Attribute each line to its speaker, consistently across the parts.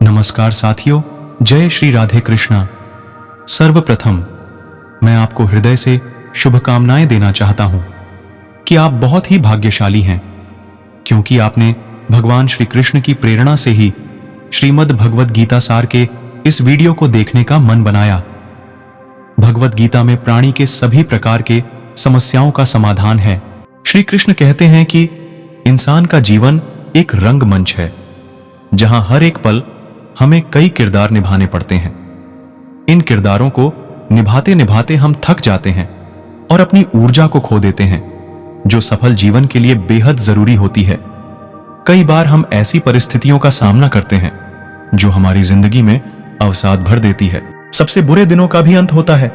Speaker 1: नमस्कार साथियों, जय श्री राधे कृष्णा। सर्वप्रथम मैं आपको हृदय से शुभकामनाएं देना चाहता हूं कि आप बहुत ही भाग्यशाली हैं, क्योंकि आपने भगवान श्री कृष्ण की प्रेरणा से ही श्रीमद् भगवद गीता सार के इस वीडियो को देखने का मन बनाया। भगवद गीता में प्राणी के सभी प्रकार के समस्याओं का समाधान है। श्री कृष्ण कहते हैं कि इंसान का जीवन एक रंगमंच है, जहां हर एक पल हमें कई किरदार निभाने पड़ते हैं। इन किरदारों को निभाते निभाते हम थक जाते हैं और अपनी ऊर्जा को खो देते हैं, जो सफल जीवन के लिए बेहद जरूरी होती है। कई बार हम ऐसी परिस्थितियों का सामना करते हैं जो हमारी जिंदगी में अवसाद भर देती है। सबसे बुरे दिनों का भी अंत होता है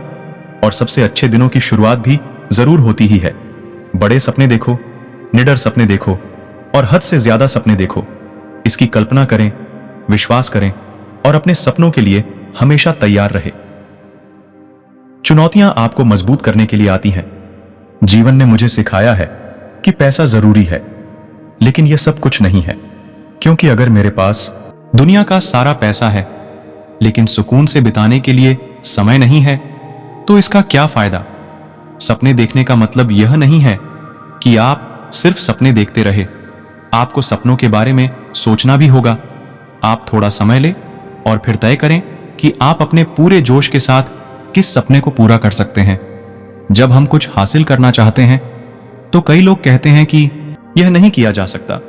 Speaker 1: और सबसे अच्छे दिनों की शुरुआत भी जरूर होती ही है। बड़े सपने देखो, निडर सपने देखो और हद से ज्यादा सपने देखो। इसकी कल्पना करें, विश्वास करें और अपने सपनों के लिए हमेशा तैयार रहे। चुनौतियां आपको मजबूत करने के लिए आती हैं। जीवन ने मुझे सिखाया है कि पैसा जरूरी है, लेकिन यह सब कुछ नहीं है, क्योंकि अगर मेरे पास दुनिया का सारा पैसा है लेकिन सुकून से बिताने के लिए समय नहीं है, तो इसका क्या फायदा। सपने देखने का मतलब यह नहीं है कि आप सिर्फ सपने देखते रहे। आपको सपनों के बारे में सोचना भी होगा। आप थोड़ा समय लें और फिर तय करें कि आप अपने पूरे जोश के साथ किस सपने को पूरा कर सकते हैं। जब हम कुछ हासिल करना चाहते हैं तो कई लोग कहते हैं कि यह नहीं किया जा सकता,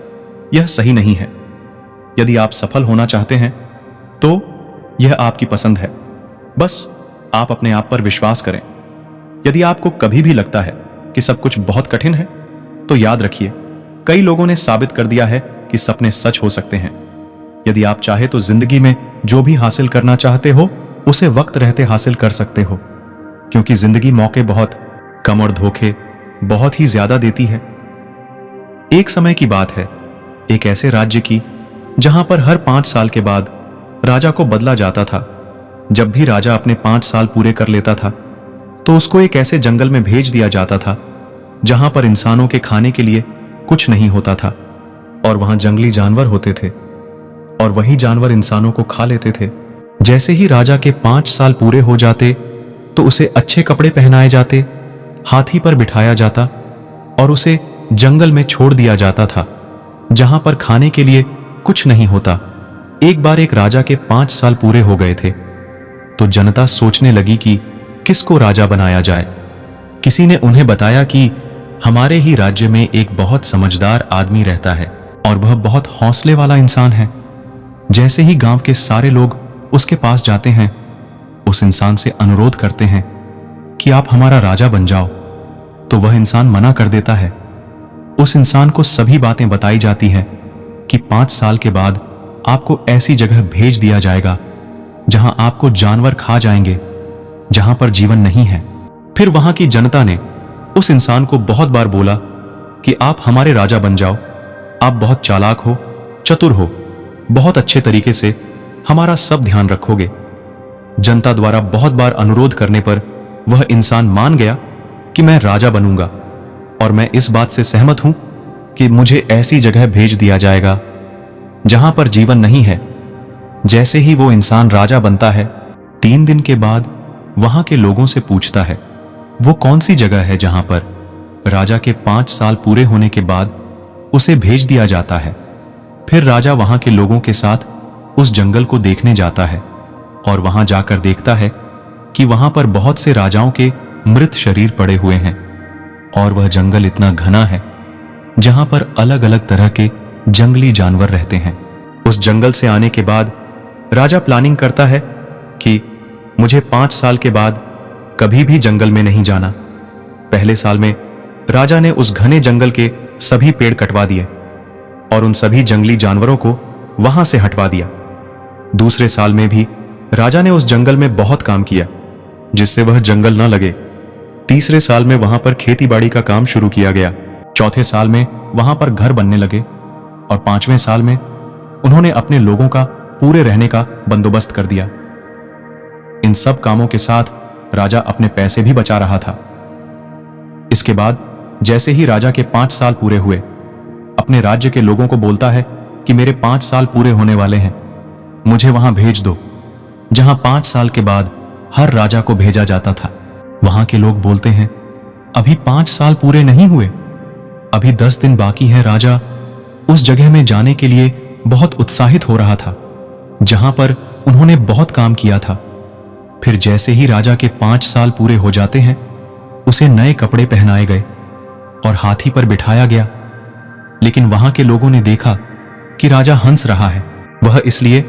Speaker 1: यह सही नहीं है। यदि आप सफल होना चाहते हैं तो यह आपकी पसंद है, बस आप अपने आप पर विश्वास करें। यदि आपको कभी भी लगता है कि सब कुछ बहुत कठिन है, तो याद रखिए, कई लोगों ने साबित कर दिया है कि सपने सच हो सकते हैं। यदि आप चाहे तो जिंदगी में जो भी हासिल करना चाहते हो उसे वक्त रहते हासिल कर सकते हो, क्योंकि जिंदगी मौके बहुत कम और धोखे बहुत ही ज्यादा देती है। एक समय की बात है, एक ऐसे राज्य की जहां पर हर 5 साल के बाद राजा को बदला जाता था। जब भी राजा अपने 5 साल पूरे कर लेता था तो उसको एक ऐसे जंगल में भेज दिया जाता था जहां पर इंसानों के खाने के लिए कुछ नहीं होता था और वहां जंगली जानवर होते थे और वही जानवर इंसानों को खा लेते थे। जैसे ही राजा के 5 साल पूरे हो जाते तो उसे अच्छे कपड़े पहनाए जाते, हाथी पर बिठाया जाता और उसे जंगल में छोड़ दिया जाता था जहां पर खाने के लिए कुछ नहीं होता। एक बार एक राजा के 5 साल पूरे हो गए थे तो जनता सोचने लगी कि किसको राजा बनाया जाए। किसी ने उन्हें बताया कि हमारे ही राज्य में एक बहुत समझदार आदमी रहता है और वह बहुत हौसले वाला इंसान है। जैसे ही गांव के सारे लोग उसके पास जाते हैं, उस इंसान से अनुरोध करते हैं कि आप हमारा राजा बन जाओ, तो वह इंसान मना कर देता है। उस इंसान को सभी बातें बताई जाती हैं कि 5 साल के बाद आपको ऐसी जगह भेज दिया जाएगा जहां आपको जानवर खा जाएंगे, जहां पर जीवन नहीं है। फिर वहां की जनता ने उस इंसान को बहुत बार बोला कि आप हमारे राजा बन जाओ, आप बहुत चालाक हो, चतुर हो, बहुत अच्छे तरीके से हमारा सब ध्यान रखोगे। जनता द्वारा बहुत बार अनुरोध करने पर वह इंसान मान गया कि मैं राजा बनूंगा और मैं इस बात से सहमत हूं कि मुझे ऐसी जगह भेज दिया जाएगा जहां पर जीवन नहीं है। जैसे ही वो इंसान राजा बनता है, 3 दिन के बाद वहां के लोगों से पूछता है वो कौन सी जगह है जहां पर राजा के 5 साल पूरे होने के बाद उसे भेज दिया जाता है। फिर राजा वहां के लोगों के साथ उस जंगल को देखने जाता है और वहां जाकर देखता है कि वहां पर बहुत से राजाओं के मृत शरीर पड़े हुए हैं और वह जंगल इतना घना है जहां पर अलग अलग तरह के जंगली जानवर रहते हैं। उस जंगल से आने के बाद राजा प्लानिंग करता है कि मुझे 5 साल के बाद कभी भी जंगल में नहीं जाना। पहले साल में राजा ने उस घने जंगल के सभी पेड़ कटवा दिए और उन सभी जंगली जानवरों को वहां से हटवा दिया। दूसरे साल में भी राजा ने उस जंगल में बहुत काम किया जिससे वह जंगल न लगे। तीसरे साल में वहां पर खेती बाड़ी का काम शुरू किया गया। चौथे साल में वहां पर घर बनने लगे और 5वें साल में उन्होंने अपने लोगों का पूरे रहने का बंदोबस्त कर दिया। इन सब कामों के साथ राजा अपने पैसे भी बचा रहा था। इसके बाद जैसे ही राजा के 5 साल पूरे हुए, अपने राज्य के लोगों को बोलता है कि मेरे 5 साल पूरे होने वाले हैं मुझे वहां भेज दो जहां 5 साल के बाद हर राजा को भेजा जाता था। वहां के लोग बोलते हैं, अभी 5 साल पूरे नहीं हुए, अभी 10 दिन बाकी है। राजा उस जगह में जाने के लिए बहुत उत्साहित हो रहा था जहां पर उन्होंने बहुत काम किया था। फिर जैसे ही राजा के 5 साल पूरे हो जाते हैं, उसे नए कपड़े पहनाए गए और हाथी पर बिठाया गया। लेकिन वहां के लोगों ने देखा कि राजा हंस रहा है। वह इसलिए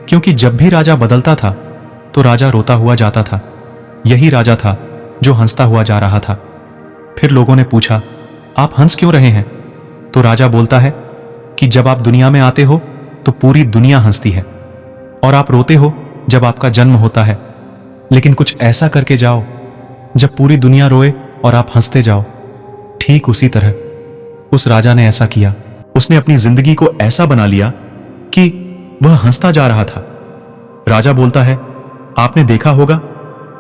Speaker 1: क्योंकि जब भी राजा बदलता था तो राजा रोता हुआ जाता था। यही राजा था जो हंसता हुआ जा रहा था। फिर लोगों ने पूछा, आप हंस क्यों रहे हैं? तो राजा बोलता है कि जब आप दुनिया में आते हो तो पूरी दुनिया हंसती है, और आप रोते हो जब आपका जन्म होता है। लेकिन कुछ ऐसा करके जाओ जब पूरी दुनिया रोए और आप हंसते जाओ। ठीक उसी तरह उस राजा ने ऐसा किया। उसने अपनी जिंदगी को ऐसा बना लिया कि वह हंसता जा रहा था। राजा बोलता है, आपने देखा होगा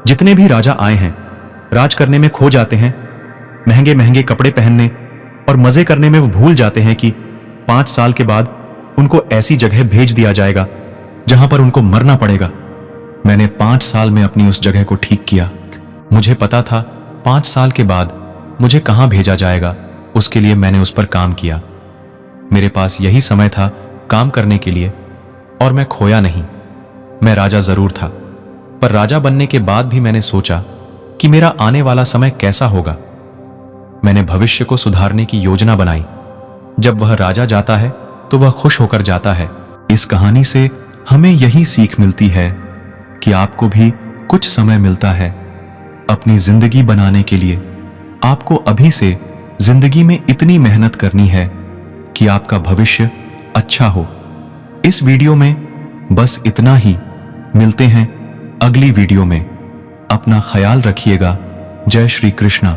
Speaker 1: जितने भी राजा आए हैं राज करने में खो जाते हैं, महंगे महंगे कपड़े पहनने और मजे करने में वो भूल जाते हैं कि 5 साल के बाद उनको ऐसी जगह भेज दिया जाएगा जहां पर उनको मरना पड़ेगा। मैंने 5 साल में अपनी उस जगह को ठीक किया। मुझे पता था 5 साल के बाद मुझे कहां भेजा जाएगा, उसके लिए मैंने उस पर काम किया। मेरे पास यही समय था काम करने के लिए, और मैं खोया नहीं। मैं राजा जरूर था, पर राजा बनने के बाद भी मैंने सोचा कि मेरा आने वाला समय कैसा होगा। मैंने भविष्य को सुधारने की योजना बनाई। जब वह राजा जाता है तो वह खुश होकर जाता है। इस कहानी से हमें यही सीख मिलती है कि आपको भी कुछ समय मिलता है अपनी जिंदगी बनाने के लिए। आपको अभी से जिंदगी में इतनी मेहनत करनी है कि आपका भविष्य अच्छा हो। इस वीडियो में बस इतना ही। मिलते हैं अगली वीडियो में। अपना ख्याल रखिएगा। जय श्री कृष्णा।